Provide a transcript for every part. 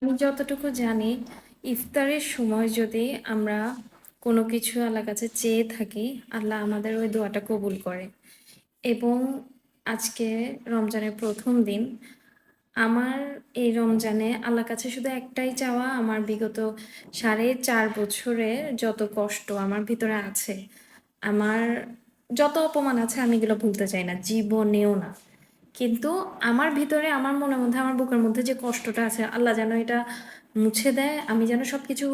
আমি যতটুকু জানি, ইফতারের সময় যদি আমরা কোনো কিছু আল্লাহর কাছে চেয়ে থাকি, আল্লাহ আমাদের ওই দোয়াটা কবুল করে। এবং আজকে রমজানের ১ম দিন। আমার এই রমজানে আল্লাহর কাছে শুধু একটাই চাওয়া, আমার বিগত ৪.৫ বছরের যত কষ্ট আমার ভিতরে আছে, আমার যত অপমান আছে আমি এগুলো ভুলতে চাই না, জীবনেও না। কিন্তু আমার ভিতরে, আমার মনের মধ্যে, আমার বুকের মধ্যে যে কষ্টটা আছে, আল্লাহ যেন এটা মুছে দেয়। আমি যেন সবকিছু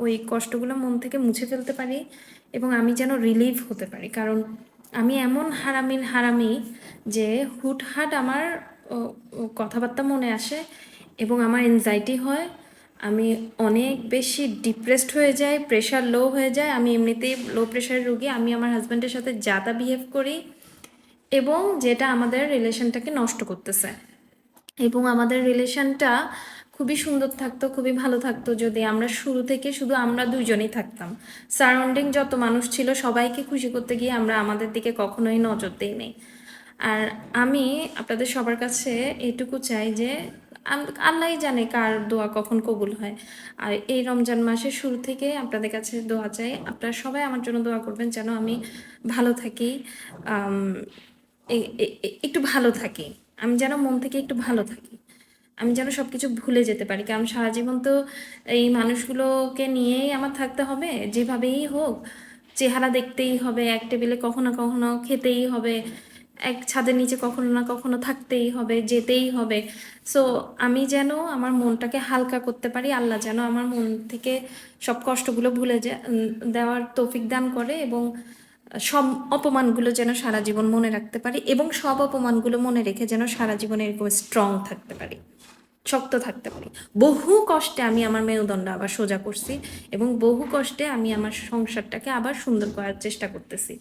ওই কষ্টগুলো মন থেকে মুছে ফেলতে পারি এবং আমি যেন রিলিভ হতে পারি। কারণ আমি এমন হারামির হারামি যে হুটহাট আমার ও ও কথাবার্তা মনে আসে এবং আমার এনজাইটি হয়। আমি অনেক বেশি ডিপ্রেসড হয়ে যাই, প্রেশার লো হয়ে যায়। আমি এমনিতেই লো প্রেশারের রোগী। আমি আমার হাসব্যান্ডের সাথে যা তা বিহেভ করি এবং যেটা আমাদের রিলেশনটাকে নষ্ট করতেছে। এবং আমাদের রিলেশনটা খুবই সুন্দর থাকতো, খুবই ভালো থাকতো যদি আমরা শুরু থেকে শুধু আমরা দুইজনেই থাকতাম। সারাউন্ডিং যত মানুষ ছিল সবাইকে খুশি করতে গিয়ে আমরা আমাদের দিকে কখনোই নজর দিই নাই। আর আমি আপনাদের সবার কাছে এইটুকু চাই যে আল্লাহই জানে কার দোয়া কখন কবুল হয়। আর এই রমজান মাসের শুরু থেকে আপনাদের কাছে দোয়া চাই, আপনারা সবাই আমার জন্য দোয়া করবেন যেন আমি ভালো থাকি, আম, একটু ভালো থাকি, আমি যেন মন থেকে একটু ভালো থাকি, আমি যেন সব কিছু ভুলে যেতে পারি। কারণ সারা জীবন তো এই মানুষগুলোকে নিয়েই আমার থাকতে হবে, যেভাবেই হোক। চেহারা দেখতেই হবে, এক টেবিলে কখনো না কখনো খেতেই হবে, এক ছাদের নিচে কখনো না কখনো থাকতেই হবে, যেতেই হবে। সো আমি যেন আমার মনটাকে হালকা করতে পারি, আল্লাহ যেন আমার মন থেকে সব কষ্টগুলো ভুলে দেওয়ার তৌফিক দান করে এবং সব অপমানগুলো যেন সারা জীবন মনে রাখতে পারি এবং সব অপমানগুলো মনে রেখে যেন সারা জীবন এরকম স্ট্রং থাকতে পারি, শক্ত থাকতে পারি। বহু কষ্টে আমি আমার মেরুদণ্ড আবার সোজা করছি এবং বহু কষ্টে আমি আমার সংসারটাকে আবার সুন্দর করার চেষ্টা করতেছি।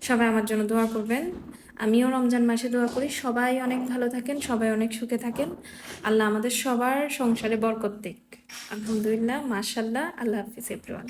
সবাই আমার জন্য দোয়া করবেন। আমিও রমজান মাসে দোয়া করি সবাই অনেক ভালো থাকেন, সবাই অনেক সুখে থাকেন। আল্লাহ আমাদের সবার সংসারে বরকত দিক। আলহামদুলিল্লাহ, মাশাল্লাহ, আল্লাহ হাফিজ এভরিওয়ান।